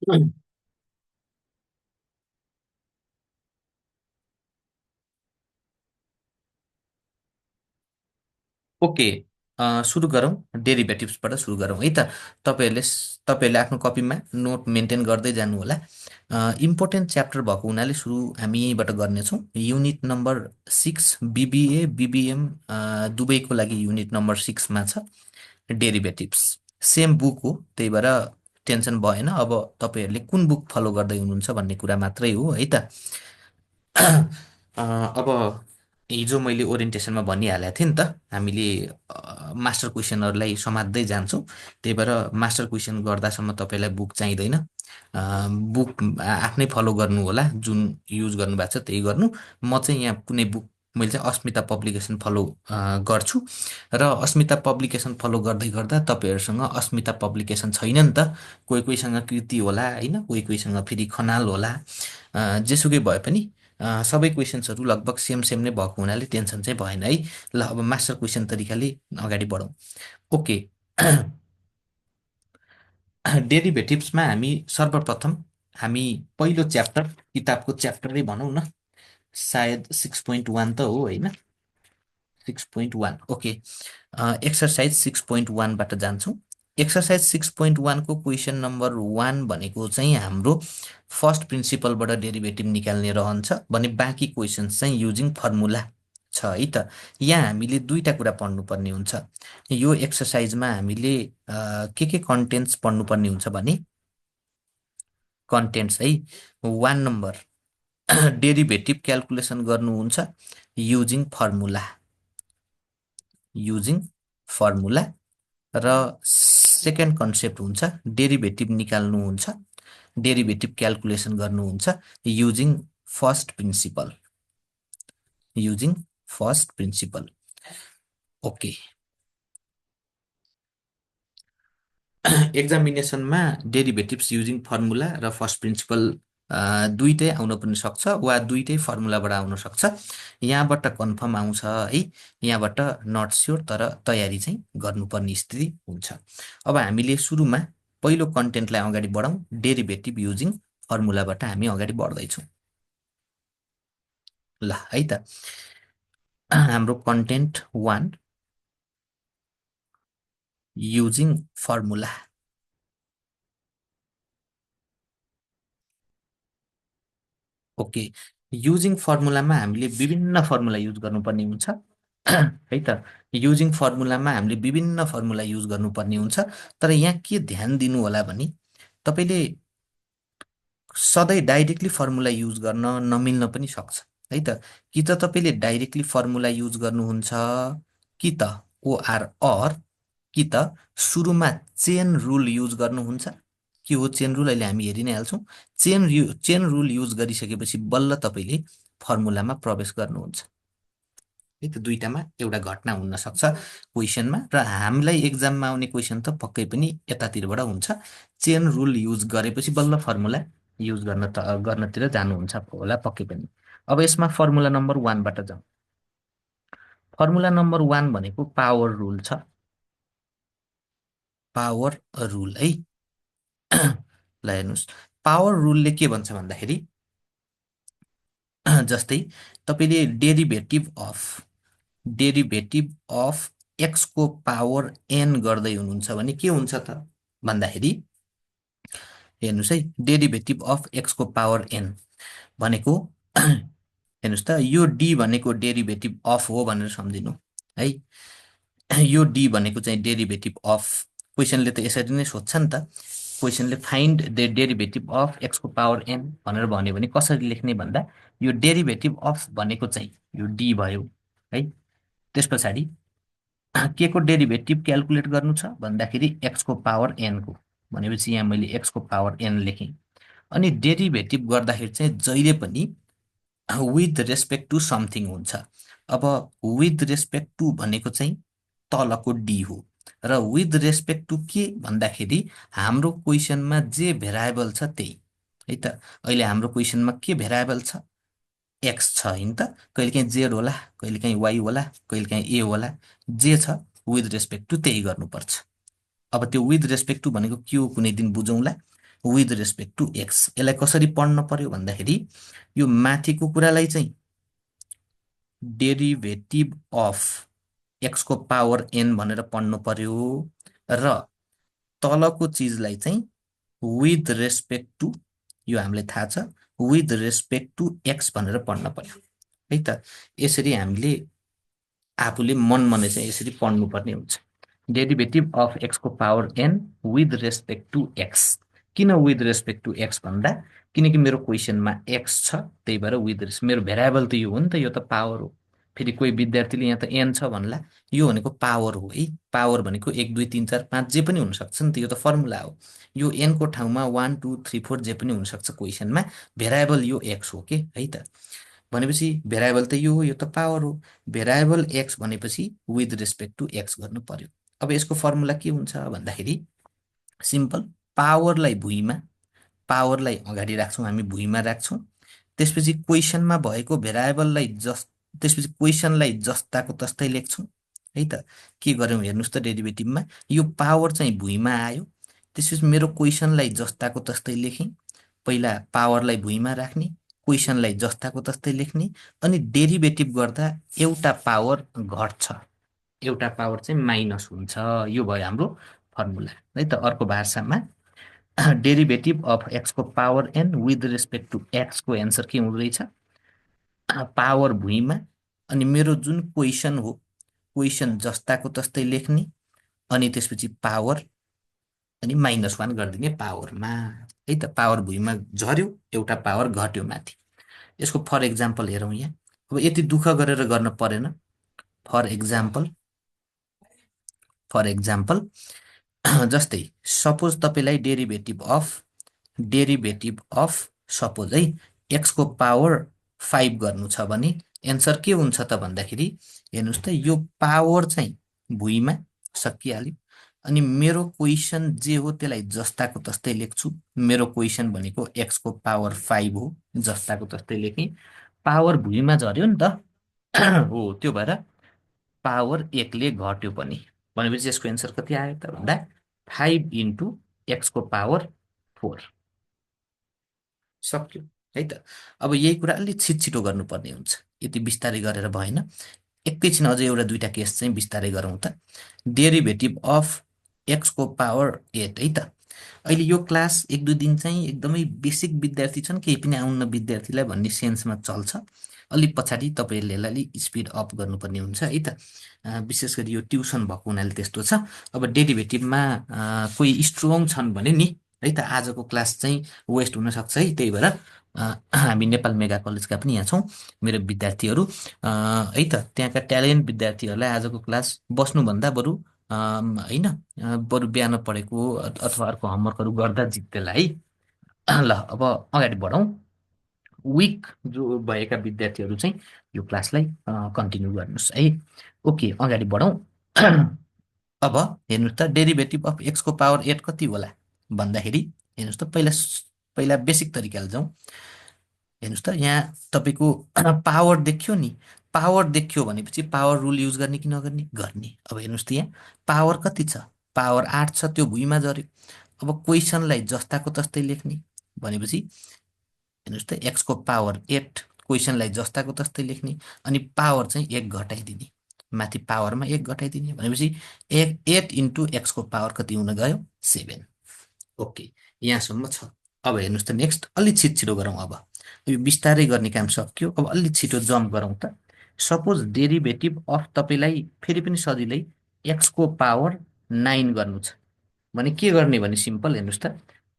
Okay, सुरु गरौँ। डेरिभेटिभ्सबाट सुरु गरौँ है त। तपाईँहरूले आफ्नो कपीमा नोट मेन्टेन गर्दै जानु होला। इम्पोर्टेन्ट च्याप्टर भएको हुनाले सुरु हामी यहीँबाट गर्नेछौँ। युनिट नम्बर 6 बिबिए बिबिएम दुवैको लागि युनिट नम्बर 6मा छ डेरिभेटिभ्स। सेम बुक हो, त्यही भएर टेन्सन भएन। अब तपाईँहरूले कुन बुक फलो गर्दै हुनुहुन्छ भन्ने कुरा मात्रै हो है त। अब हिजो मैले ओरिएन्टेसनमा भनिहालेको थिएँ नि त, हामीले मास्टर क्वेसनहरूलाई समात्दै जान्छौँ। त्यही भएर मास्टर क्वेसन गर्दासम्म तपाईँलाई बुक चाहिँदैन। बुक आफ्नै फलो गर्नु होला, जुन युज गर्नुभएको छ त्यही गर्नु। म चाहिँ यहाँ कुनै बुक, मैले चाहिँ अस्मिता पब्लिकेसन फलो गर्छु। र अस्मिता पब्लिकेसन फलो गर्दै गर्दा तपाईँहरूसँग अस्मिता पब्लिकेसन छैन नि त। कोही कोहीसँग कृति होला होइन, कोही कोहीसँग फेरि खनाल होला। जेसुकै भए पनि सबै क्वेसन्सहरू लगभग सेम सेम नै भएको हुनाले टेन्सन चाहिँ भएन है। ल अब मास्टर क्वेसन तरिकाले अगाडि बढौँ। ओके। डेरिभेटिभ्समा सर्वप्रथम हामी पहिलो च्याप्टर, किताबको च्याप्टरै भनौँ न, सायद 6.1 त हो होइन। 6.1 ओके। एक्सर्साइज 6.1बाट जान्छौँ। एक्सर्साइज 6.1को क्वेसन नम्बर 1 भनेको चाहिँ हाम्रो फर्स्ट प्रिन्सिपलबाट डेरिभेटिभ निकाल्ने रहन्छ भने बाँकी क्वेसन्स चाहिँ युजिङ फर्मुला छ है त। यहाँ हामीले दुईवटा कुरा पढ्नुपर्ने हुन्छ। यो एक्सर्साइजमा हामीले के कन्टेन्ट्स पढ्नुपर्ने हुन्छ भने कन्टेन्ट्स है। 1 नम्बर, डेरिभेटिभ क्यालकुलेसन गर्नुहुन्छ युजिङ फर्मुला। Using formula. र सेकेन्ड कन्सेप्ट हुन्छ डेरिभेटिभ निकाल्नुहुन्छ, डेरिभेटिभ क्यालकुलेसन गर्नुहुन्छ using first principle. Using first principle. Okay. एक्जामिनेसनमा डेरिभेटिभ्स युजिङ फर्मुला र फर्स्ट प्रिन्सिपल दुइटै आउन पनि सक्छ वा दुइटै फर्मुलाबाट आउन सक्छ। यहाँबाट कन्फर्म आउँछ है, यहाँबाट नट स्योर, तर तयारी चाहिँ गर्नुपर्ने स्थिति हुन्छ। अब हामीले सुरुमा पहिलो कन्टेन्टलाई अगाडि बढाउँ। डेरिभेटिभ युजिङ फर्मुलाबाट हामी अगाडि बढ्दैछौँ। ल है त, हाम्रो content 1 using formula. Okay. Using फर्मुलामा हामीले विभिन्न फर्मुला युज गर्नुपर्ने हुन्छ है त। युजिङ फर्मुलामा हामीले विभिन्न फर्मुला युज गर्नुपर्ने हुन्छ। तर यहाँ के ध्यान दिनु होला भने तपाईँले सधैँ डाइरेक्टली फर्मुला युज गर्न नमिल्न पनि सक्छ है त। कि त तपाईँले डाइरेक्टली फर्मुला युज गर्नुहुन्छ, कि त ओआर अर, कि त सुरुमा चेन रुल युज गर्नुहुन्छ। के हो चेन रुल अहिले हामी हेरि नै हाल्छौँ। चेन रुल युज गरिसकेपछि बल्ल तपाईँले फर्मुलामा प्रवेश गर्नुहुन्छ है त। दुईटामा एउटा घटना हुन सक्छ क्वेसनमा, र हामीलाई एक्जाममा आउने क्वेसन त पक्कै पनि यतातिरबाट हुन्छ। चेन रुल युज गरेपछि बल्ल फर्मुला युज गर्नतिर जानुहुन्छ होला पक्कै पनि। अब यसमा फर्मुला नम्बर 1बाट जाउँ। फर्मुला नम्बर 1 भनेको पावर रुल छ। पावर रुल है। ल हेर्नुहोस्, पावर रुलले के भन्छ भन्दाखेरि जस्तै तपाईँले डेरिभेटिभ अफ एक्सको पावर एन गर्दै हुनुहुन्छ भने के हुन्छ त भन्दाखेरि हेर्नुहोस् है, डेरिभेटिभ अफ एक्सको पावर एन भनेको हेर्नुहोस् त, यो डी भनेको डेरिभेटिभ अफ हो भनेर सम्झिनु है। यो डी भनेको चाहिँ डेरिभेटिभ अफ, क्वेसनले त यसरी नै सोध्छ नि त। क्वेसनले फाइन्ड द डेरिभेटिभ अफ एक्सको पावर एन भनेर भन्यो भने कसरी लेख्ने भन्दा यो डेरिभेटिभ अफ भनेको चाहिँ यो डी भयो है। त्यस पछाडि के को डेरिभेटिभ क्यालकुलेट गर्नु छ भन्दाखेरि एक्सको पावर एनको, भनेपछि यहाँ मैले एक्सको पावर एन लेखेँ। अनि डेरिभेटिभ गर्दाखेरि चाहिँ जहिले पनि विथ रेस्पेक्ट टु समथिङ हुन्छ। अब विथ रेस्पेक्ट टु भनेको चाहिँ तलको डी हो, र विथ रेस्पेक्ट टु के भन्दाखेरि हाम्रो क्वेसनमा जे भेराएबल छ त्यही है त। अहिले हाम्रो क्वेसनमा के भेराएबल छ? एक्स छ होइन त। कहिलेकाहीँ जेड होला, कहिलेकाहीँ वाइ होला, कहिलेकाहीँ ए होला, जे छ विथ रेस्पेक्ट टु त्यही गर्नुपर्छ। अब त्यो विथ रेस्पेक्ट टु भनेको के हो कुनै दिन बुझौँला। With respect to X. यसलाई कसरी पढ्न पर्यो भन्दाखेरि यो माथिको कुरालाई चाहिँ डेरिभेटिभ अफ एक्सको पावर एन भनेर पढ्नु पर्यो र तलको चिजलाई चाहिँ विथ रेस्पेक्ट टु, यो हामीलाई थाहा छ, विथ रेस्पेक्ट टु एक्स भनेर पढ्न पर्यो है त। यसरी हामीले आफूले मनमने चाहिँ यसरी पढ्नुपर्ने हुन्छ। डेरिभेटिभ अफ एक्सको power N with respect to X. किन विथ रेस्पेक्ट टु एक्स भन्दा, किनकि मेरो क्वेसनमा एक्स छ, त्यही भएर विथ रेस्पेक्ट, मेरो भेरिएबल त यो हो नि त, यो त पावर हो। फेरि कोही विद्यार्थीले यहाँ त एन छ भन्ला, यो भनेको पावर हो है। पावर भनेको 1 2 3 4 5 जे पनि हुनसक्छ नि त, यो त फर्मुला हो। यो एनको ठाउँमा 1 2 3 4 जे पनि हुनसक्छ क्वेसनमा, भेरिएबल यो एक्स हो के है त। भनेपछि भेरिएबल त यो हो, यो त पावर हो। भेरिएबल एक्स भनेपछि विथ रेस्पेक्ट टु एक्स गर्नु पर्यो। अब यसको फर्मुला के हुन्छ भन्दाखेरि सिम्पल, पावरलाई भुइँमा, पावरलाई अगाडि राख्छौँ हामी, भुइँमा राख्छौँ। त्यसपछि क्वेसनमा भएको भेरिएबललाई त्यसपछि क्वेसनलाई जस्ताको तस्तै लेख्छौँ है त। के गर्यौँ हेर्नुहोस् त, डेरिभेटिभमा यो पावर चाहिँ भुइँमा आयो, त्यसपछि मेरो क्वेसनलाई जस्ताको तस्तै लेखेँ। पहिला पावरलाई भुइँमा राख्ने, क्वेसनलाई जस्ताको तस्तै लेख्ने, अनि डेरिभेटिभ गर्दा एउटा पावर घट्छ, एउटा पावर चाहिँ माइनस हुन्छ। यो भयो हाम्रो फर्मुला है त। अर्को भाषामा डेरिभेटिभ अफ एक्सको power N with respect to एक्सको एन्सर के हुँदो रहेछ, पावर भुइँमा, अनि मेरो जुन क्वेसन हो, क्वेसन जस्ताको तस्तै लेख्ने, अनि त्यसपछि पावर, अनि -1 गरिदिने पावरमा है त। पावर भुइँमा झऱ्यो, एउटा पावर घट्यो माथि। यसको फर एक्जाम्पल हेरौँ यहाँ। अब यति दुःख गरेर गर्न परेन। फर एक्जाम्पल जस्तै सपोज तपाईँलाई डेरिभेटिभ अफ सपोज है एक्सको पावर 5 गर्नु छ भने एन्सर के हुन्छ त भन्दाखेरि हेर्नुहोस् त, यो पावर चाहिँ भुइँमा सकिहाल्यो, अनि मेरो क्वेसन जे हो त्यसलाई जस्ताको तस्तै लेख्छु। मेरो क्वेसन भनेको एक्सको पावर 5 हो, जस्ताको तस्तै लेखेँ। पावर भुइँमा झऱ्यो नि त हो, त्यो भएर पावर 1 ले घट्यो पनि। भनेपछि यसको एन्सर कति आयो त भन्दा 5 इन्टु एक्सको पावर 4। सक्यो है त। अब यही कुरा अलिक छिटो गर्नुपर्ने हुन्छ, यति बिस्तारै गरेर भएन। एकैछिन अझै एउटा दुईटा केस चाहिँ बिस्तारै गरौँ त। डेरिभेटिभ अफ एक्सको पावर 8 है त। अहिले यो क्लास 1 2 दिन चाहिँ एकदमै बेसिक विद्यार्थी छन्, केही पनि आउन्न विद्यार्थीलाई भन्ने सेन्समा चल्छ। अलिक पछाडि तपाईँहरूले यसलाई अलिक स्पिड अप गर्नुपर्ने हुन्छ है त। विशेष गरी यो ट्युसन भएको हुनाले त्यस्तो छ। अब डेरिभेटिभमा कोही स्ट्रङ छन् भने नि है त, आजको क्लास चाहिँ वेस्ट हुनसक्छ है। त्यही भएर हामी नेपाल मेगा कलेजका पनि यहाँ छौँ, मेरो विद्यार्थीहरू है त। त्यहाँका ट्यालेन्ट विद्यार्थीहरूलाई आजको क्लास बस्नुभन्दा बरु होइन, बरु बिहान पढेको अथवा अर्को होमवर्कहरू गर्दा जित्दैला है। ल अब अगाडि बढौँ। विक जो भएका विद्यार्थीहरू चाहिँ यो क्लासलाई कन्टिन्यू गर्नुहोस् है। ओके, अगाडि बढौँ। अब हेर्नुहोस् त, डेरिभेटिभ अफ एक्सको पावर 8 कति होला भन्दाखेरि हेर्नुहोस् त, पहिला बेसिक तरिकाले जाउँ। हेर्नुहोस् त, यहाँ तपाईँको पावर देख्यो नि, पावर देख्यो भनेपछि पावर रुल युज गर्ने कि नगर्ने, गर्ने। अब हेर्नुहोस् त, यहाँ पावर कति छ, पावर 8 छ, त्यो भुइँमा झऱ्यो। अब क्वेसनलाई जस्ताको तस्तै लेख्ने भनेपछि हेर्नुहोस् त, एक्सको पावर 8, क्वेसनलाई जस्ताको तस्तै लेख्ने, अनि पावर चाहिँ 1 घटाइदिने, माथि पावरमा 1 घटाइदिने भनेपछि 8 इन्टु एक्सको पावर कति हुन गयो, 7। ओके, यहाँसम्म छ। अब हेर्नुहोस् त, नेक्स्ट अलि छिटो गरौँ। अब यो बिस्तारै गर्ने काम सक्यो, अब अलि छिटो जम्प गरौँ त। सपोज डेरिभेटिभ अफ तपाईँलाई फेरि पनि सजिलै एक्सको पावर 9 गर्नु छ भने के गर्ने भने सिम्पल, हेर्नुहोस् त,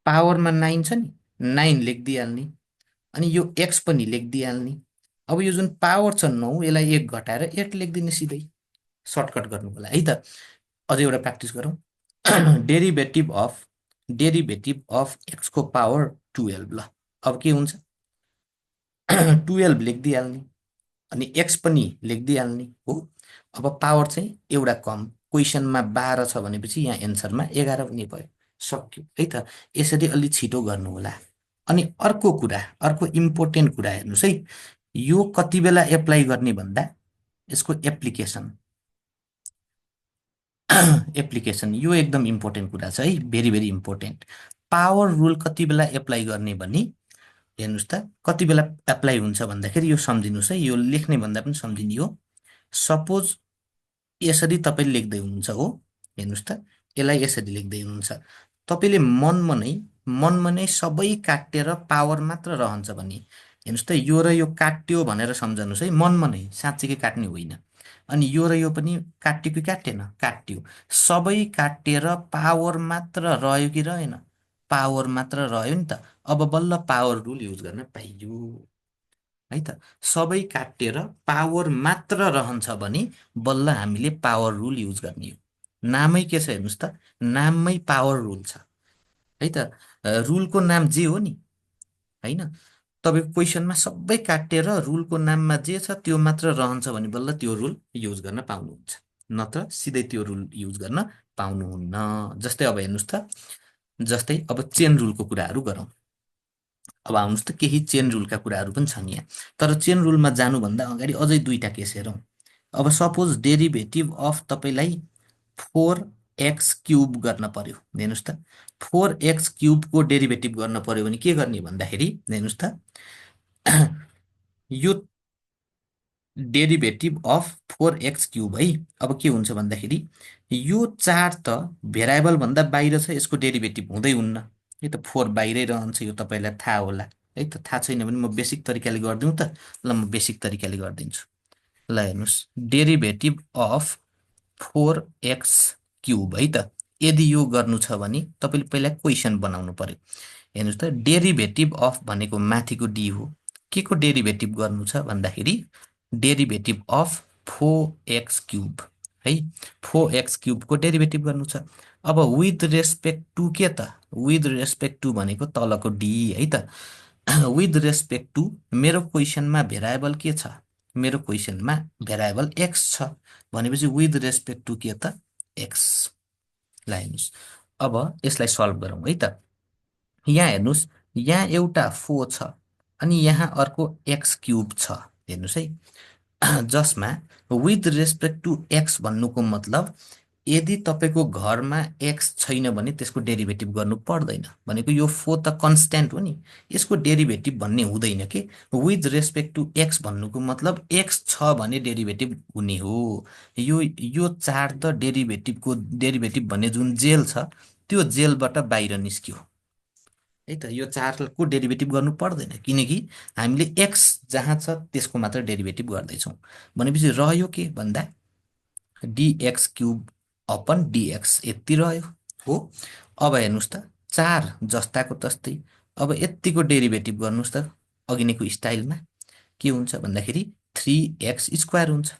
पावरमा 9 छ नि, 9 लेखिदिइहाल्ने, अनि यो एक्स पनि लेखिदिइहाल्ने। अब यो जुन पावर छ 9, यसलाई 1 घटाएर 8 लेखिदिने सिधै, सर्टकट गर्नुको लागि है त। अझै एउटा प्र्याक्टिस गरौँ। डेरिभेटिभ अफ एक्सको पावर 12। ल अब के हुन्छ, 12 लेखिदिइहाल्ने, अनि एक्स पनि लेखिदिइहाल्ने हो। अब पावर चाहिँ एउटा कम, क्वेसनमा 12 छ भनेपछि यहाँ एन्सरमा 11 हुने भयो। सक्यो है त। यसरी अलि छिटो गर्नु होला। अनि अर्को कुरा, अर्को इम्पोर्टेन्ट कुरा हेर्नुहोस् है, यो कति बेला एप्लाई गर्ने भन्दा यसको एप्लिकेसन यो एकदम इम्पोर्टेन्ट कुरा छ है, very very important. Power rule कति बेला एप्लाई गर्ने भने हेर्नुहोस् त कति बेला एप्लाई हुन्छ भन्दाखेरि यो सम्झिनुहोस् है, यो लेख्ने भन्दा पनि सम्झिने हो। सपोज यसरी तपाईँ लेख्दै हुनुहुन्छ हो, हेर्नुहोस् त यसलाई यसरी लेख्दै हुनुहुन्छ, तपाईँले मनमा नै सबै काटेर पावर मात्र रहन्छ भने हेर्नुहोस् त यो र यो काट्यो भनेर सम्झनुहोस् है, मनमा नै साँच्चीकै काट्ने होइन। अनि यो र यो पनि काट्यो कि काटेन, काट्यो। सबै काटेर पावर मात्र रह्यो कि रहेन, पावर मात्र रह्यो नि त। अब बल्ल पावर रुल युज गर्न पाइयो है त। सबै काटेर पावर मात्र रहन्छ भने बल्ल हामीले पावर रुल युज गर्ने हो। नामै के छ हेर्नुहोस् त, नाममै पावर रुल छ है त। रुलको नाम जे हो नि होइन, तपाईँको क्वेसनमा सबै काटेर रुलको नाममा जे छ त्यो मात्र रहन्छ भने बल्ल त्यो रुल युज गर्न पाउनुहुन्छ, नत्र सिधै त्यो रुल युज गर्न पाउनुहुन्न। जस्तै अब हेर्नुहोस् त, जस्तै अब चेन रुलको कुराहरू गरौँ। अब आउनुहोस् त केही चेन रुलका कुराहरू पनि छन् यहाँ, तर चेन रुलमा जानुभन्दा अगाडि अझै दुईटा केस हेरौँ। अब सपोज डेरिभेटिभ अफ तपाईँलाई 4x³ गर्न पर्यो, हेर्नुहोस् त 4x³ डेरिभेटिभ गर्न पर्यो भने के गर्ने भन्दाखेरि हेर्नुहोस् त यो डेरिभेटिभ अफ 4x³ है। अब के हुन्छ भन्दाखेरि यो 4 त भेरिएबल भन्दा बाहिर छ, यसको डेरिभेटिभ हुँदै हुन्न है त। 4 बाहिरै रहन्छ, यो तपाईँलाई थाहा होला है त। थाहा छैन भने म बेसिक तरिकाले गरिदिउँ त, ल म बेसिक तरिकाले गरिदिन्छु। ल हेर्नुहोस्, डेरिभेटिभ अफ 4x³ है त। यदि यो गर्नु छ भने तपाईँले पहिला क्वेसन बनाउनु पर्यो। हेर्नुहोस् त डेरिभेटिभ अफ भनेको माथिको डी हो, के को डेरिभेटिभ गर्नु छ भन्दाखेरि डेरिभेटिभ अफ 4x³ है। 4x³ को डेरिभेटिभ गर्नु छ। अब विथ रेस्पेक्ट टु के त, विथ रेस्पेक्ट टु भनेको तलको डी है त। विथ रेस्पेक्ट टु मेरो क्वेसनमा भेरिएबल के छ, मेरो क्वेसनमा भेरिएबल एक्स छ भनेपछि विथ रेस्पेक्ट टु के त, एक्स। ल हेर्नुहोस्, अब यसलाई सल्भ गरौँ है त। यहाँ हेर्नुहोस्, यहाँ एउटा 4 छ अनि यहाँ अर्को x³ छ, हेर्नुहोस् है। जसमा विथ रेस्पेक्ट टु एक्स भन्नुको मतलब यदि तपाईँको घरमा एक्स छैन भने त्यसको डेरिभेटिभ गर्नु पर्दैन भनेको, यो 4 त कन्स्ट्यान्ट हो नि, यसको डेरिभेटिभ भन्ने हुँदैन के। विथ रेस्पेक्ट टु एक्स भन्नुको मतलब एक्स छ भने डेरिभेटिभ हुने हो। यो 4 त डेरिभेटिभको डेरिभेटिभ भन्ने जुन जेल छ त्यो जेलबाट बाहिर निस्क्यो है त। यो 4 को डेरिभेटिभ गर्नु पर्दैन किनकि हामीले एक्स जहाँ छ त्यसको मात्र डेरिभेटिभ गर्दैछौँ। भनेपछि रह्यो के भन्दा dx³ अपन dx यति रह्यो हो। अब हेर्नुहोस् त 4 जस्ताको तस्तै अब यतिको डेरिभेटिभ गर्नुहोस् त, अघि नैको स्टाइलमा के हुन्छ भन्दाखेरि 3x² हुन्छ।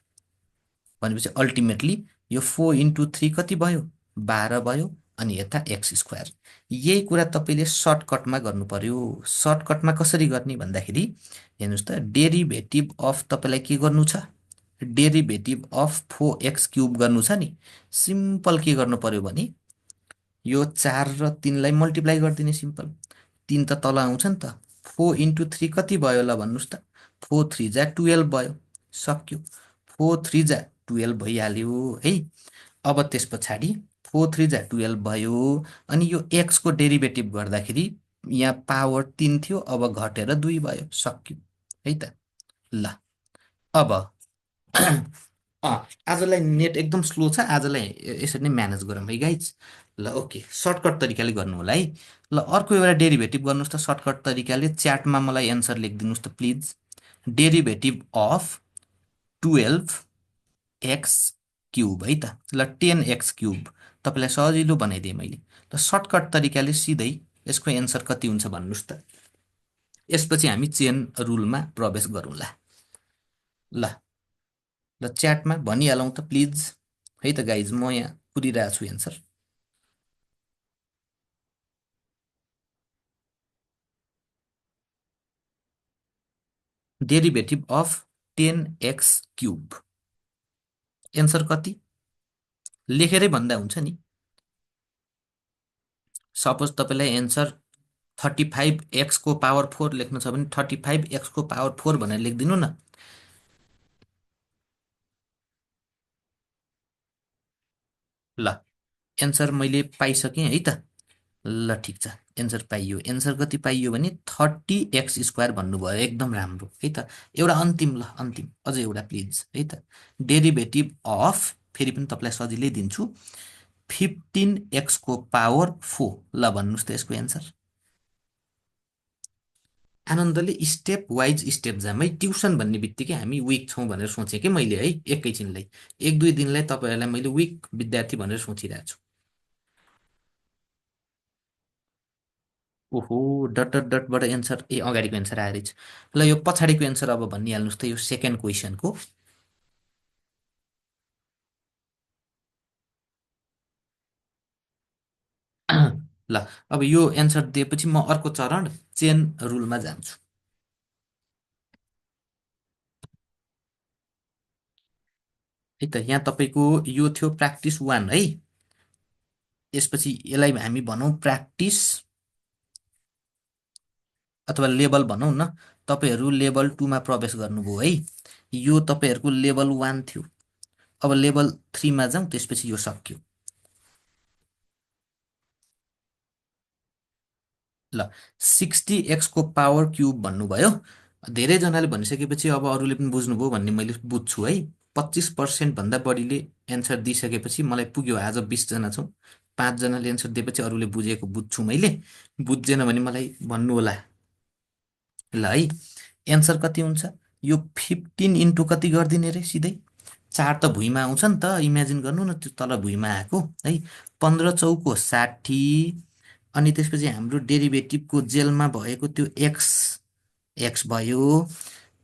भनेपछि अल्टिमेटली यो 4 इन्टु 3 कति भयो, 12 भयो। अनि यता x²। यही कुरा तपाईँले सर्टकटमा गर्नु पर्यो। सर्टकटमा कसरी गर्ने भन्दाखेरि हेर्नुहोस् त, डेरिभेटिभ अफ तपाईँलाई के गर्नु छ, डेरिभेटिभ अफ 4x³ गर्नु छ नि, सिम्पल के गर्नु पर्यो भने यो 4 र 3 लाई मल्टिप्लाई गरिदिने, सिम्पल। 3 त तल आउँछ नि त। 4 इन्टु 3 कति भयो ल भन्नुहोस् त, 4 3 जा 12 भयो, सक्यो। 4 3 जा 12 भइहाल्यो है। अब त्यस पछाडि 4 3 जा 12 भयो अनि यो x को डेरिभेटिभ गर्दाखेरि यहाँ पावर 3 थियो, अब घटेर 2 भयो, सक्यो है त। ल अब आजलाई नेट एकदम स्लो छ, आजलाई यसरी नै म्यानेज गरौँ है गाइज। ल ओके, सर्टकट तरिकाले गर्नु होला है। ल अर्को एउटा डेरिभेटिभ गर्नुहोस् त सर्टकट तरिकाले, च्याटमा मलाई एन्सर लेखिदिनुहोस् त प्लिज। डेरिभेटिभ अफ 12x³ है त। ल 10x³ तपाईँलाई सजिलो बनाइदिएँ मैले। ल सर्टकट तरिकाले सिधै यसको एन्सर कति हुन्छ भन्नुहोस् त। यसपछि हामी चेन रुलमा प्रवेश गरौँला। ल ल च्याटमा भनिहालौँ त प्लिज है त गाइज, म यहाँ कुरिरहेको छु answer. Derivative of 10x³ answer कति लेखेरै भन्दा हुन्छ नि। सपोज तपाईँलाई एन्सर 35x को पावर 4 लेख्नु छ भने 35x को पावर 4 भनेर लेखिदिनु न। ल एन्सर मैले पाइसकेँ है त। ल ठिक छ, एन्सर पाइयो। एन्सर कति पाइयो भने 30x² भन्नुभयो, एकदम राम्रो है त। एउटा अन्तिम, ल अन्तिम अझ एउटा प्लिज है त। डेरिभेटिभ अफ, फेरि पनि तपाईँलाई सजिलै दिन्छु, 15x⁴ ल भन्नुहोस् त यसको एन्सर। आनन्दले स्टेप वाइज स्टेप जाम है। ट्युसन भन्ने बित्तिकै हामी विक छौँ भनेर सोचेँ कि मैले है, एकैछिनलाई 1-2 दिनलाई तपाईँहरूलाई मैले विक विद्यार्थी भनेर सोचिरहेको छु। ओहो, डट डट डटबाट एन्सर, ए अगाडिको एन्सर आएर रहेछ। ल यो पछाडिको एन्सर अब भनिहाल्नुहोस् त, यो सेकेन्ड क्वेसनको। ल अब यो एन्सर दिएपछि म अर्को चरण चेन रुलमा जान्छु है त। यहाँ तपाईँको यो थियो प्र्याक्टिस 1 है। यसपछि यसलाई हामी भनौँ प्र्याक्टिस अथवा लेभल भनौँ न। तपाईँहरू लेभल 2मा प्रवेश गर्नुभयो है। यो तपाईँहरूको लेभल 1 थियो। अब लेभल 3मा जाउँ, त्यसपछि यो सक्यो। ल 60x⁴ भन्नुभयो। धेरैजनाले भनिसकेपछि अब अरूले पनि बुझ्नुभयो भन्ने मैले बुझ्छु है। 25% भन्दा बढीले एन्सर दिइसकेपछि मलाई पुग्यो। आज 20जना छौँ, 5जनाले एन्सर दिएपछि अरूले बुझेको बुझ्छु मैले। बुझ्जेन भने मलाई भन्नुहोला ल है। एन्सर कति हुन्छ? यो 15 इन्टु कति गरिदिने रे सिधै? 4 त भुइँमा आउँछ नि त, इमेजिन गर्नु न त्यो तल भुइँमा आएको है। 15×4 = 60। अनि त्यसपछि हाम्रो डेरिभेटिभको जेलमा भएको त्यो एक्स एक्स भयो,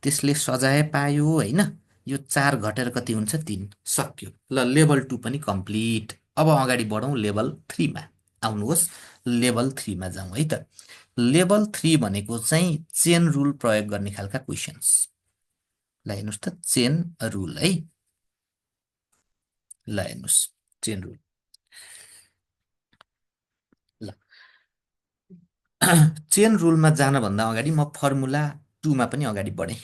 त्यसले सजाय पायो होइन। यो 4 घटेर कति हुन्छ? 3। सक्यो। ल लेभल 2 पनि कम्प्लिट। अब अगाडि बढौँ लेभल 3मा। आउनुहोस् लेभल 3मा जाउँ है त। लेभल 3 भनेको चाहिँ चेन रुल प्रयोग गर्ने खालका क्वेसन्स। ल हेर्नुहोस् त, चेन रुल है। ल हेर्नुहोस्, चेन रुल। ल चेन रुलमा जानभन्दा अगाडि म फर्मुला 2मा पनि अगाडि बढेँ।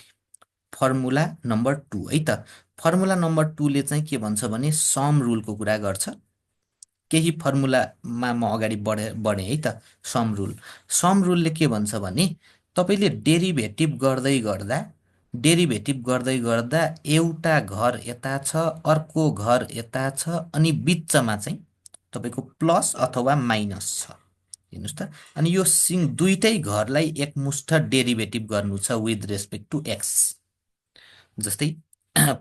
फर्मुला नम्बर 2 है त। फर्मुला नम्बर 2ले चाहिँ के भन्छ भने सम रुलको कुरा गर्छ। केही फर्मुलामा म अगाडि बढेँ है त। सम रुल, सम रुलले के भन्छ भने तपाईँले डेरिभेटिभ गर्दै गर्दा एउटा घर यता छ, अर्को घर यता छ, अनि बिचमा चाहिँ तपाईँको प्लस अथवा माइनस छ। हेर्नुहोस् त। अनि यो दुइटै घरलाई एकमुष्ट डेरिभेटिभ गर्नु छ विथ रेस्पेक्ट टु एक्स। जस्तै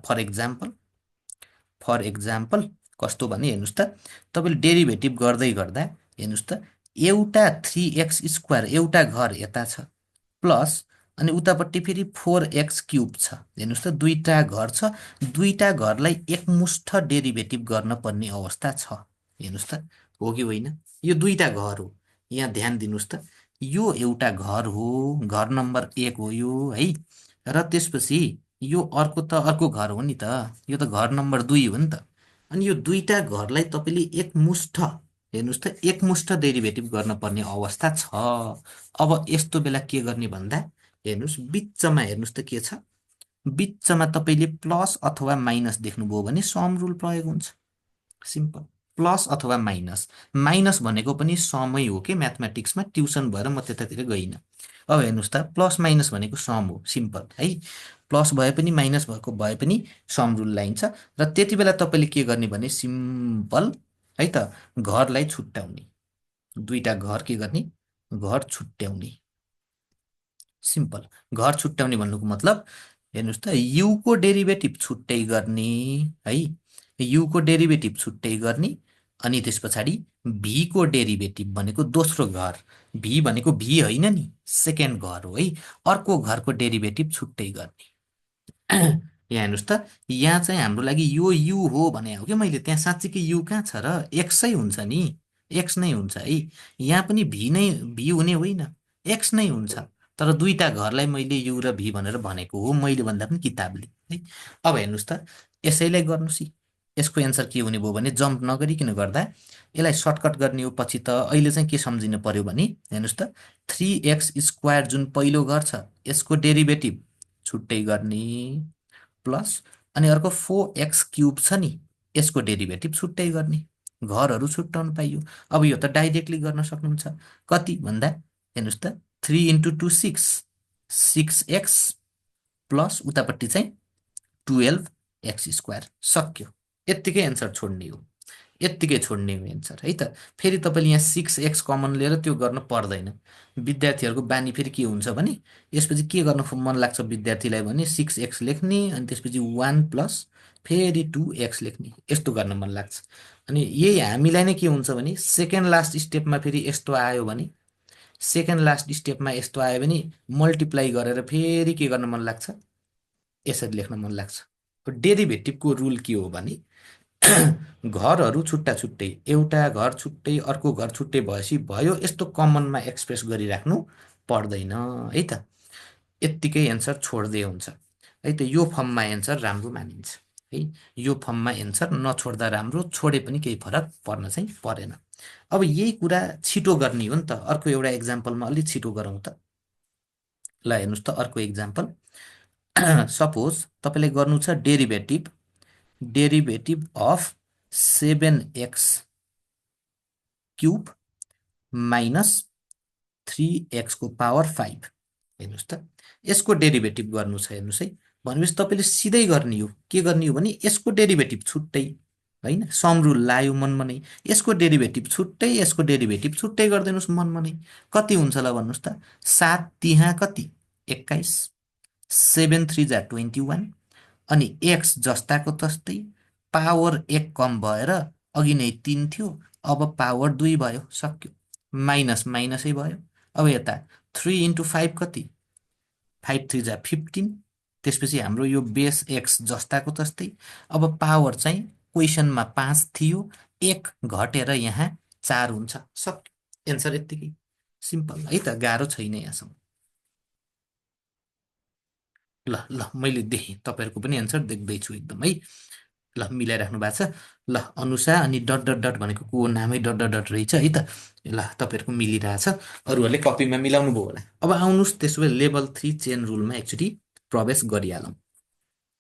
फर एक्जाम्पल कस्तो भने हेर्नुहोस् त, तपाईँले डेरिभेटिभ गर्दै गर्दा हेर्नुहोस् त, एउटा 3x², एउटा घर यता छ, प्लस अनि उतापट्टि फेरि 4x³ छ। हेर्नुहोस् त, दुईटा घर छ, दुईटा घरलाई एकमुष्ट डेरिभेटिभ गर्न पर्ने अवस्था छ। हेर्नुहोस् त, हो कि होइन? यो दुईटा घर हो। यहाँ ध्यान दिनुहोस् त, यो एउटा घर हो, घर नम्बर 1 हो यो है। र त्यसपछि यो अर्को त अर्को घर हो नि त, यो त घर नम्बर 2 हो नि त। अनि यो दुईटा घरलाई तपाईँले एकमुष्ट, हेर्नुहोस् त, एकमुष्ट डेरिभेटिभ गर्न पर्ने अवस्था छ। अब यस्तो बेला के गर्ने भन्दा हेर्नुहोस् बिचमा, हेर्नुहोस् त के छ, बिचमा तपाईँले प्लस अथवा माइनस देख्नुभयो भने सम रुल प्रयोग हुन्छ। सिम्पल, प्लस अथवा माइनस। माइनस भनेको पनि समै हो कि म्याथमेटिक्समा, ट्युसन भएर म त्यतातिर गइनँ। अब हेर्नुहोस् त, प्लस माइनस भनेको सम हो, सिम्पल है। प्लस भए पनि माइनस भएको भए पनि सम रुल लाइन्छ। र त्यति बेला तपाईँले के गर्ने भने सिम्पल है त, घरलाई छुट्याउने। दुईटा घर के गर्ने? घर छुट्याउने। सिम्पल, घर छुट्याउने भन्नुको मतलब हेर्नुहोस् त, युको डेरिभेटिभ छुट्टै गर्ने है, युको डेरिभेटिभ छुट्टै गर्ने। अनि त्यस पछाडि भीको डेरिभेटिभ भनेको दोस्रो घर, भी भनेको भी होइन नि, सेकेन्ड घर हो है, अर्को घरको डेरिभेटिभ छुट्टै गर्ने। यहाँ हेर्नुहोस् त, यहाँ चाहिँ हाम्रो लागि यो यु हो भने हो कि मैले, त्यहाँ साँच्चीकै यु कहाँ छ र? एक्सै हुन्छ नि, एक्स नै हुन्छ है। यहाँ पनि भी नै, भी हुने होइन, एक्स नै हुन्छ। तर दुईटा घरलाई मैले यु र भी भनेर भनेको हो, मैले भन्दा पनि किताबले है। अब हेर्नुहोस् त, यसैलाई गर्नुहोस् है। यसको एन्सर के हुने भयो भने जम्प नगरिकन गर्दा यसलाई सर्टकट गर्ने हो। पछि त अहिले चाहिँ के सम्झिनु पर्यो भने हेर्नुहोस् त, 3x² जुन पहिलो घर छ यसको डेरिभेटिभ छुट्टै गर्ने, प्लस अनि अर्को 4x³ छ नि, यसको डेरिभेटिभ छुट्टै गर्ने। घरहरू छुट्याउन पाइयो। अब यो त डाइरेक्टली गर्न सक्नुहुन्छ। कति भन्दा हेर्नुहोस् त, 3 × 2 6 प्लस उतापट्टि चाहिँ 12x² सक्यो। यत्तिकै एन्सर छोड्ने हो, यत्तिकै छोड्ने हो एन्सर है त। फेरि तपाईँले यहाँ 6x कमन लिएर त्यो गर्न पर्दैन। विद्यार्थीहरूको बानी फेरि के हुन्छ भने यसपछि के गर्न मन लाग्छ विद्यार्थीलाई भने 6x लेख्ने अनि त्यसपछि 1 प्लस फेरि 2x लेख्ने, यस्तो गर्न मन लाग्छ। अनि यही हामीलाई नै के हुन्छ भने सेकेन्ड लास्ट स्टेपमा फेरि यस्तो आयो भने, सेकेन्ड लास्ट स्टेपमा यस्तो आयो भने मल्टिप्लाई गरेर फेरि के गर्न मन लाग्छ, यसरी लेख्न मन लाग्छ। डेरिभेटिभको रुल के हो भने घरहरू छुट्टा छुट्टै, एउटा घर छुट्टै अर्को घर छुट्टै भएपछि भयो, यस्तो कमनमा एक्सप्रेस गरिराख्नु पर्दैन है त। यत्तिकै एन्सर छोड्दै हुन्छ है त। यो फर्ममा एन्सर राम्रो मानिन्छ है। यो फर्ममा एन्सर नछोड्दा राम्रो, छोडे पनि केही फरक पर्न चाहिँ परेन। अब यही कुरा छिटो गर्ने हो नि त। अर्को एउटा इक्जाम्पलमा अलिक छिटो गरौँ त। ल हेर्नुहोस् त अर्को इक्जाम्पल। सपोज तपाईँले गर्नु छ derivative of 7x³ minus 3x⁵। हेर्नुहोस् त, यसको डेरिभेटिभ गर्नु छ। हेर्नुहोस् है, भनेपछि तपाईँले सिधै गर्ने हो। के गर्ने हो भने यसको डेरिभेटिभ छुट्टै, होइन, सम रुल लायो मनमनै। यसको डेरिभेटिभ छुट्टै, यसको डेरिभेटिभ छुट्टै गरिदिनुहोस् मनमनै। कति हुन्छ ल भन्नुहोस् त। 7 तिहा कति 21, 7 3 जा 21, अनि एक्स जस्ताको तस्तै पावर 1 कम भएर अघि नै 3 थियो, अब पावर 2 भयो, सक्यो। माइनस माइनसै भयो। अब यता 3 × 5 कति 5 3 जा 15, त्यसपछि हाम्रो यो बेस एक्स जस्ताको तस्तै। अब पावर चाहिँ क्वेसनमा 5 थियो, 1 घटेर यहाँ 4 हुन्छ, सक्यो। एन्सर यत्तिकै सिम्पल है त, गाह्रो छैन यहाँसम्म। ल ल मैले देखेँ, तपाईँहरूको पनि एन्सर देख्दैछु एकदम है। ल मिलाइराख्नु भएको छ। ल अनुषा अनि डट डट डट भनेको को नामै डट डट डट रहेछ है त। ल तपाईँहरूको मिलिरहेछ, अरूहरूले कपीमा मिलाउनु भयो होला। अब आउनुहोस् त्यसो भए लेभल 3 चेन रुलमा एकचोटि प्रवेश गरिहालौँ।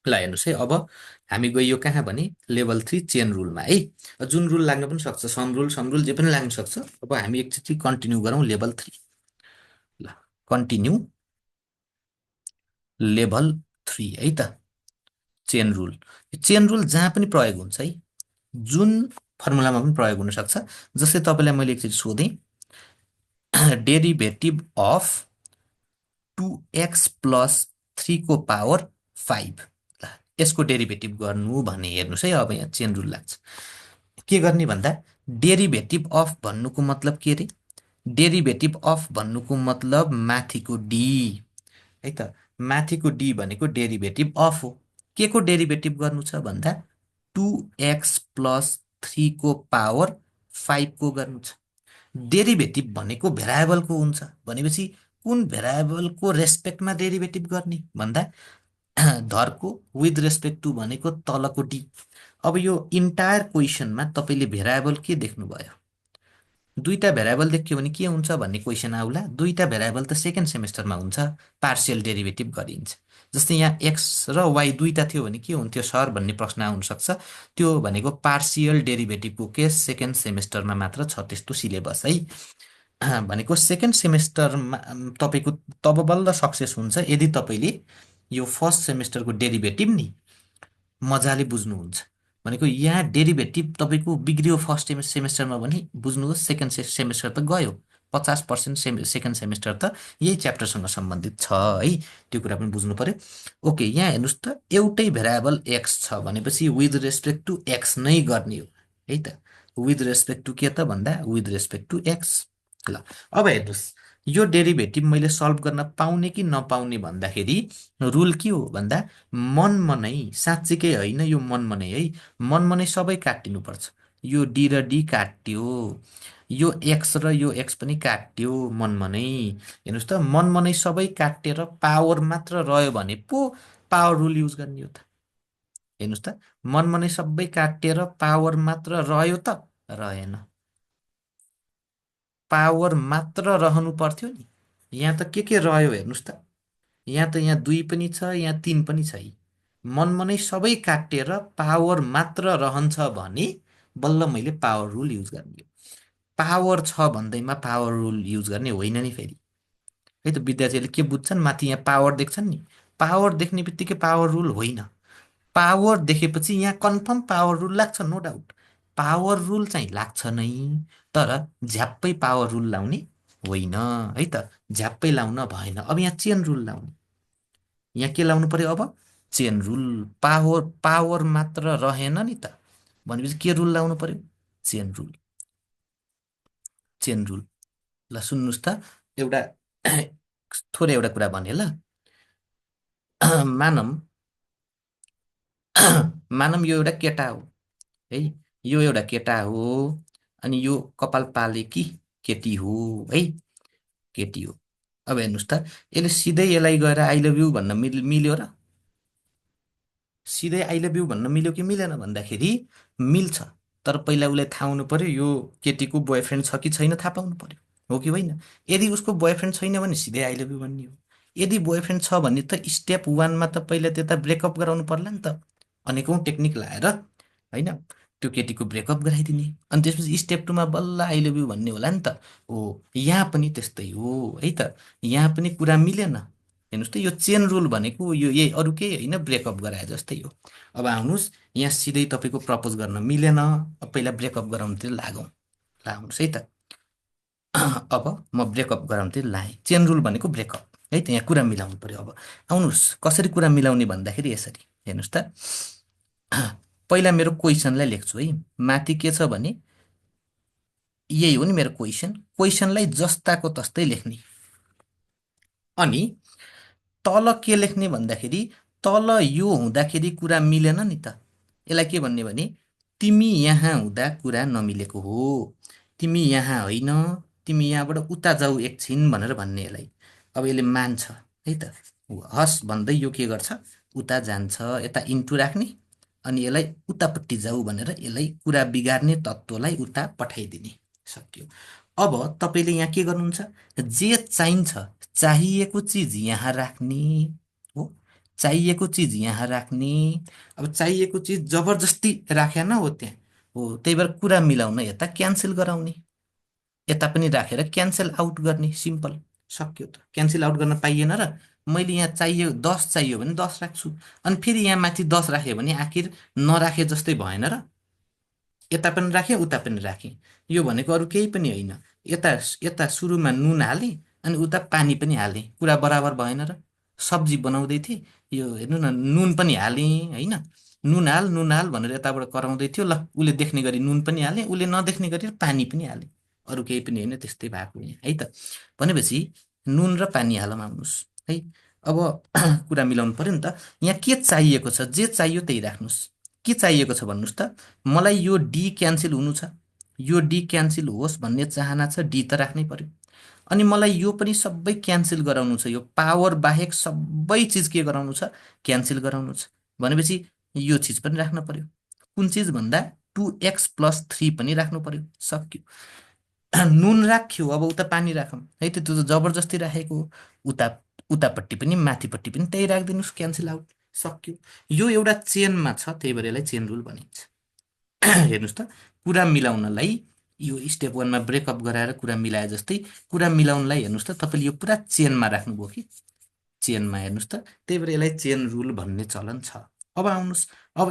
ल हेर्नुहोस् है, अब हामी गइयो कहाँ भने लेभल 3 चेन रुलमा है। जुन रुल लाग्न पनि सक्छ, सम रुल जे पनि लाग्न सक्छ। अब हामी एकचोटि कन्टिन्यू गरौँ लेभल 3। ल कन्टिन्यू लेभल 3 है त। चेन रुल जहाँ पनि प्रयोग हुन्छ है, जुन फर्मुलामा पनि प्रयोग हुनसक्छ। जस्तै तपाईँलाई मैले एकचोटि सोधेँ, डेरिभेटिभ अफ 2x+3⁵। यसको डेरिभेटिभ गर्नु भने हेर्नुहोस् है, अब यहाँ चेन रुल लाग्छ। के गर्ने भन्दा डेरिभेटिभ अफ भन्नुको मतलब के अरे, डेरिभेटिभ अफ भन्नुको मतलब माथिको डी है त। माथिको डी भनेको डेरिभेटिभ अफ हो। के को डेरिभेटिभ गर्नु छ भन्दा 2x+3⁵ को गर्नु छ। डेरिभेटिभ भनेको भेराएबलको हुन्छ भनेपछि कुन भेराएबलको रेस्पेक्टमा डेरिभेटिभ गर्ने भन्दा धरको विथ रेस्पेक्ट टु भनेको तलको डी। अब यो इन्टायर क्वेसनमा तपाईँले भेराएबल के देख्नुभयो, दुईटा भेराएबल देख्यो भने के हुन्छ भन्ने क्वेसन आउला। दुईटा भेराएबल त सेकेन्ड सेमेस्टरमा हुन्छ, पार्सियल डेरिभेटिभ गरिन्छ। जस्तै यहाँ एक्स र वाइ दुईटा थियो भने के हुन्थ्यो सर भन्ने प्रश्न आउनसक्छ। त्यो भनेको पार्सियल डेरिभेटिभको केस सेकेन्ड सेमेस्टरमा मात्र छ, त्यस्तो सिलेबस है। भनेको सेकेन्ड सेमेस्टरमा तपाईँको तब बल्ल सक्सेस हुन्छ यदि तपाईँले यो फर्स्ट सेमेस्टरको डेरिभेटिभ नि मजाले बुझ्नुहुन्छ। भनेको यहाँ डेरिभेटिभ तपाईँको बिग्रियो फर्स्ट सेमेस्टरमा भने बुझ्नुहोस् सेकेन्ड सेमेस्टर त गयो। 50% सेकेन्ड सेमेस्टर त यही च्याप्टरसँग सम्बन्धित छ है, त्यो कुरा पनि बुझ्नु पर्यो। ओके, यहाँ हेर्नुहोस् त, एउटै भेराएबल एक्स छ भनेपछि विथ रेस्पेक्ट टु एक्स नै गर्ने हो है त। विथ रेस्पेक्ट टु के त भन्दा विथ रेस्पेक्ट टु एक्स। ल अब हेर्नुहोस्, यो डेरिभेटिभ मैले सल्भ गर्न पाउने कि नपाउने भन्दाखेरि रुल के हो भन्दा मनमनै, साँच्चीकै होइन यो मनमनै है, मनमनै सबै काटिनुपर्छ। यो डी र डी काट्यो, यो एक्स र यो एक्स पनि काट्यो मनमनै। हेर्नुहोस् त, मनमनै सबै काटेर पावर मात्र रह्यो भने पो पावर रुल युज गर्ने हो त। हेर्नुहोस् त, मनमनै सबै काटेर पावर मात्र रह्यो त रहेन, पावर मात्र रहनु पर्थ्यो नि। यहाँ त के रह्यो हेर्नुहोस् त, यहाँ त यहाँ 2 पनि छ, यहाँ 3 पनि छ। मनमनै सबै काटेर पावर मात्र रहन्छ भने बल्ल मैले पावर रुल युज गर्ने हो। पावर छ भन्दैमा पावर रुल युज गर्ने होइन नि फेरि, है त। विद्यार्थीहरूले के बुझ्छन्, माथि यहाँ पावर देख्छन् नि, पावर देख्ने बित्तिकै पावर रुल होइन। पावर देखेपछि यहाँ कन्फर्म पावर रुल लाग्छ, नो डाउट। पावर रुल चाहिँ लाग्छ नै, तर झ्याप्पै पावर रुल लाउने होइन, है त। झ्याप्पै लाउन भएन। अब यहाँ चेन रुल लाउने, यहाँ के लाउनु पर्यो अब, चेन रुल। पावर पावर मात्र रहेन नि त, भनेपछि के रुल लाउनु पर्यो, चेन रुल। Chain rule. ल सुन्नुहोस् त, एउटा थोरै एउटा कुरा भने ल। मानम मानम यो एउटा केटा हो, है। यो एउटा केटा हो, अनि यो कपाल पालेकी केटी हो, है। केटी हो। अब हेर्नुहोस् त, यसले सिधै यसलाई गएर आई लभ यु भन्न मिल्यो र? सिधै आई लभ यु भन्न मिल्यो कि मिलेन भन्दाखेरि मिल्छ। तर पहिला उसलाई थाहा हुनु पर्यो यो केटीको बोयफ्रेन्ड छ कि छैन, थाहा पाउनु पर्यो, हो कि होइन। यदि उसको बोयफ्रेन्ड छैन भने सिधै आई लभ यु भन्ने हो। यदि बोयफ्रेन्ड छ भने त स्टेप वानमा त पहिला त्यता ब्रेकअप गराउनु पर्ला नि त, अनेकौँ टेक्निक लाएर, होइन। त्यो केटीको ब्रेकअप गराइदिने, अनि त्यसपछि स्टेप टूमा बल्ल आई लभ यु भन्ने होला नि त। हो, यहाँ पनि त्यस्तै हो, है त। यहाँ पनि कुरा मिलेन। हेर्नुहोस् त, यो चेन रुल भनेको यो यही अरू केही होइन, ब्रेकअप गराए जस्तै हो। अब आउनुहोस्, यहाँ सिधै तपाईँको प्रपोज गर्न मिलेन, अब पहिला ब्रेकअप गराउनुतिर लागौँ। ल आउनुहोस् है त। अब म ब्रेकअप गराउनुतिर लाएँ। चेन रुल भनेको ब्रेकअप, है त। यहाँ कुरा मिलाउनु पर्यो। अब आउनुहोस्, कसरी कुरा मिलाउने भन्दाखेरि यसरी हेर्नुहोस् त। पहिला मेरो क्वेसनलाई लेख्छु है। माथि के छ भने यही हो नि मेरो क्वेसन। क्वेसनलाई जस्ताको तस्तै लेख्ने, अनि तल के लेख्ने भन्दाखेरि तल यो हुँदाखेरि कुरा मिलेन नि त। यसलाई के भन्ने भने तिमी यहाँ हुँदा कुरा नमिलेको हो, तिमी यहाँ होइन, तिमी यहाँबाट उता जाऊ एकछिन भनेर भन्ने यसलाई। अब यसले मान्छ, है त। हस् भन्दै यो के गर्छ, उता जान्छ। यता इन्टु राख्ने, अनि यसलाई उतापट्टि जाऊ भनेर यसलाई कुरा बिगार्ने तत्त्वलाई उता पठाइदिने। सक्यो। अब तपाईँले यहाँ के गर्नुहुन्छ, जे चाहिन्छ, चाहिएको चिज यहाँ राख्ने हो। चाहिएको चिज यहाँ राख्ने। अब चाहिएको चिज जबरजस्ती राखेन हो त्यहाँ, हो। त्यही भएर कुरा मिलाउन यता क्यान्सल गराउने, यता पनि राखेर क्यान्सल आउट गर्ने, सिम्पल। सक्यो त। क्यान्सल आउट गर्न पाइएन र? मैले यहाँ चाहियो 10 चाहियो भने 10 राख्छु, अनि फेरि यहाँ माथि 10 राख्यो भने आखिर नराखे जस्तै भएन र? यता पनि राखेँ, उता पनि राखेँ। यो भनेको अरू केही पनि होइन। यता यता सुरुमा नुन हालेँ, अनि उता पानी पनि हालेँ, कुरा बराबर भएन र? सब्जी बनाउँदै थिएँ, यो हेर्नु न, नुन पनि हालेँ, होइन। नुन हाल भनेर यताबाट कराउँदै थियो, ल उसले देख्ने गरी नुन पनि हालेँ, उसले नदेख्ने गरी पानी पनि हालेँ। अरू केही पनि होइन, त्यस्तै भएको यहाँ, है त। भनेपछि नुन र पानी हालौँ, आउनुहोस् है। अब कुरा मिलाउनु पर्यो नि त। यहाँ के चाहिएको छ, जे चाहियो त्यही राख्नुहोस्। के चाहिएको छ भन्नुहोस् त। मलाई यो डी क्यान्सल हुनु छ, यो डी क्यान्सल होस् भन्ने चाहना छ, डी त राख्नै पर्यो। अनि मलाई यो पनि सबै क्यान्सल गराउनु छ, यो पावर बाहेक सबै चिज के गराउनु छ, क्यान्सल गराउनु छ। भनेपछि यो चिज पनि राख्न पर्यो। कुन चिज भन्दा 2x+3 पनि राख्नु पर्यो। सक्यो। नुन राख्यो, अब उता पानी राखौँ, है त। त्यो त जबरजस्ती राखेको हो। उता उतापट्टि पनि माथिपट्टि पनि त्यही राखिदिनुहोस्, क्यान्सल आउट। सक्यो। यो एउटा चेनमा छ, त्यही भएर यसलाई चेन रुल भनिन्छ। हेर्नुहोस् त, कुरा मिलाउनलाई यो स्टेप वानमा ब्रेकअप गराएर कुरा मिलाए जस्तै कुरा मिलाउनलाई हेर्नुहोस् त, तपाईँले यो पुरा चेनमा राख्नुभयो कि, चेनमा। हेर्नुहोस् त, त्यही भएर यसलाई चेन रुल भन्ने चलन छ। अब आउनुहोस्, अब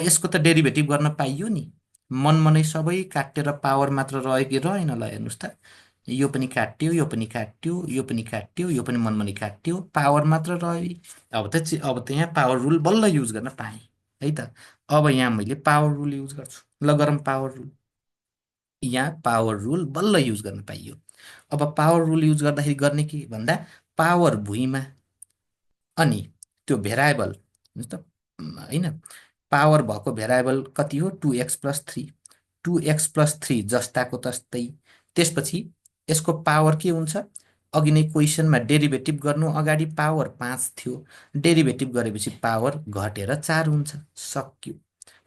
यसको त डेरिभेटिभ गर्न पाइयो नि। मनमनै सबै काटेर पावर मात्र रह्यो कि रहेन, ल हेर्नुहोस् त। यो पनि काट्यो, यो पनि काट्यो, यो पनि काट्यो, यो पनि मनमनै काट्यो, पावर मात्र रह्यो। अब त यहाँ पावर रुल बल्ल युज गर्न पाएँ, है त। अब यहाँ मैले पावर रुल युज गर्छु, ल गरौँ पावर रुल। यहाँ पावर रुल बल्ल युज गर्न पाइयो। अब पावर रुल युज गर्दाखेरि गर्ने के भन्दा, पावर भुइँमा, अनि त्यो भेराएबल, हेर्नुहोस् त, होइन, पावर भएको भेराएबल कति हो, 2x+3। 2x+3 जस्ताको तस्तै। त्यसपछि यसको पावर के हुन्छ, अघि नै क्वेसनमा डेरिभेटिभ गर्नु अगाडि पावर 5 थियो, डेरिभेटिभ गरेपछि पावर घटेर 4 हुन्छ। सक्यो।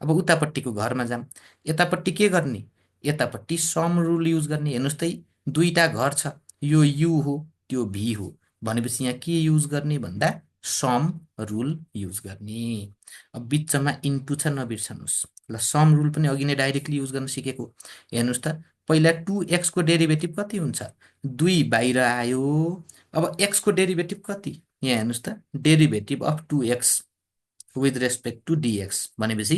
अब उतापट्टिको घरमा जाऊँ। यतापट्टि के गर्ने, यतापट्टि सम रुल युज गर्ने। हेर्नुहोस् त, दुईटा घर छ, यो यु हो, त्यो भी हो, भनेपछि यहाँ के युज गर्ने भन्दा सम रुल युज गर्ने। अब बिचमा इन्टु छ, नबिर्सनुहोस्, ल सम रुल पनि अघि नै डाइरेक्टली युज गर्न सिकेको। हेर्नुहोस् त, पहिला 2x को डेरिभेटिभ कति हुन्छ? 2 बाहिर आयो। अब x को डेरिभेटिभ कति? यहाँ हेर्नुहोस् त, derivative of 2x with respect to dx भनेपछि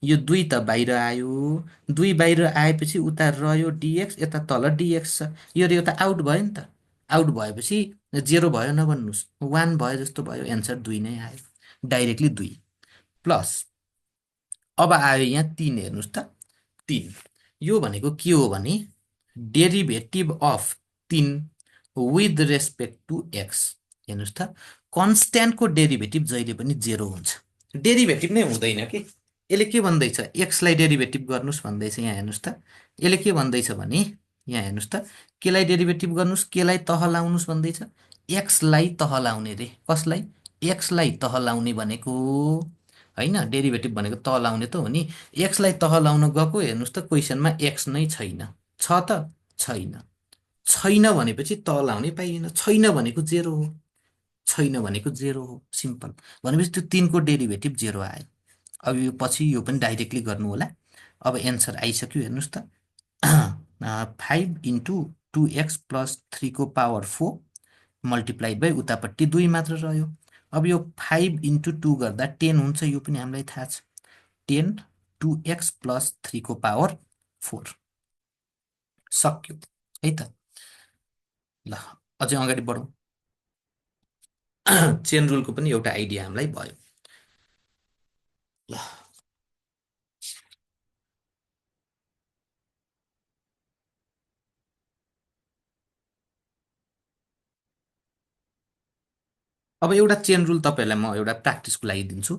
यो 2 त बाहिर आयो। 2 बाहिर आएपछि उता रह्यो डिएक्स, यता तल डिएक्स छ। यो र यो त आउट भयो नि त। आउट भएपछि 0 भयो नभन्नुहोस्, 1 भयो जस्तो भयो, एन्सर 2 नै आयो। डाइरेक्टली 2 प्लस अब आयो यहाँ 3, हेर्नुहोस् त, 3 यो भनेको के हो भने derivative of 3 with respect to x. हेर्नुहोस् त, कन्स्ट्यान्टको डेरिभेटिभ जहिले पनि 0 हुन्छ। डेरिभेटिभ नै हुँदैन कि। यसले के भन्दैछ? एक्सलाई डेरिभेटिभ गर्नुहोस् भन्दैछ। यहाँ हेर्नुहोस् त, यसले के भन्दैछ भने यहाँ हेर्नुहोस् त, केलाई डेरिभेटिभ गर्नुहोस्, केलाई तह लाउनुहोस् भन्दैछ। एक्सलाई तह लाउने रे। कसलाई? एक्सलाई तह लाउने भनेको होइन, डेरिभेटिभ भनेको तह लाउने त हो नि। एक्सलाई तह लाउन गएको, हेर्नुहोस् त क्वेसनमा एक्स नै छैन। छ त छैन। छैन भनेपछि तह लाउनै पाइएन। छैन भनेको 0 हो। छैन भनेको 0 हो, सिम्पल। भनेपछि त्यो 3 को डेरिभेटिभ 0 आयो। अब यो पछि यो पनि डाइरेक्टली गर्नु होला। अब एन्सर आइसक्यो, हेर्नुहोस् त, 5 इन्टु 2x प्लस 3 को पावर 4 मल्टिप्लाइड बाई उतापट्टि 2 मात्र रह्यो। अब यो 5 इन्टु 2 गर्दा 10 हुन्छ, यो पनि हामीलाई थाहा छ। 10 2x प्लस 3 को पावर 4 सक्यो है त। ल अझै अगाडि बढौँ। चेन रुलको पनि एउटा आइडिया हामीलाई भयो। ल अब एउटा चेन रुल तपाईँहरूलाई म एउटा प्र्याक्टिसको लागि दिन्छु।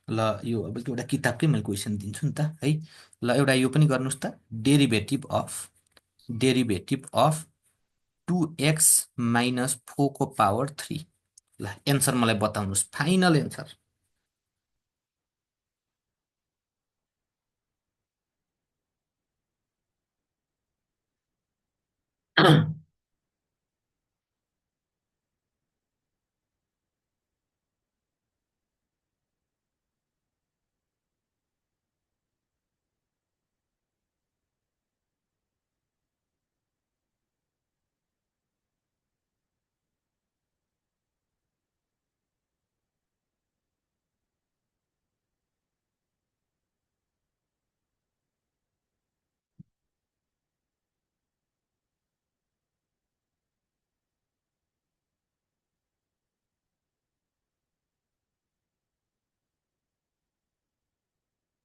ल यो अब एउटा किताबकै मैले क्वेसन दिन्छु नि त है। ल एउटा यो पनि गर्नुहोस् त, डेरिभेटिभ अफ 2x माइनस 4 को पावर 3। ल एन्सर मलाई बताउनुहोस्, फाइनल एन्सर।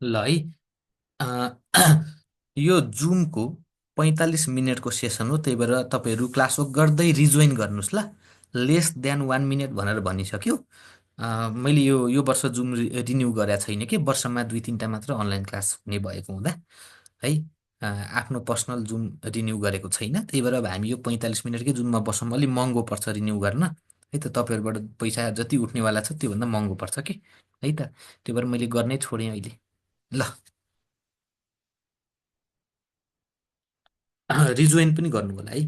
ल है, अँ, यो जुमको 45 मिनटको सेसन हो, त्यही भएर तपाईँहरू क्लासवर्क गर्दै रिजोइन गर्नुहोस् ल। लेस देन 1 मिनट भनेर भनिसक्यो। मैले यो वर्ष जुम रिन्यू गरेको छैन कि, वर्षमा 2-3टा मात्र अनलाइन क्लास हुने भएको हुँदा है। आफ्नो पर्सनल जुम रिन्यू गरेको छैन, त्यही भएर अब हामी यो 45 मिनटकै जुममा बसौँ। अलिक महँगो पर्छ रिन्यू गर्न है त। तपाईँहरूबाट पैसा जति उठ्नेवाला छ त्योभन्दा महँगो पर्छ कि है त। त्यही भएर मैले गर्नै छोडेँ अहिले। ल रिजोइन पनि गर्नु होला है।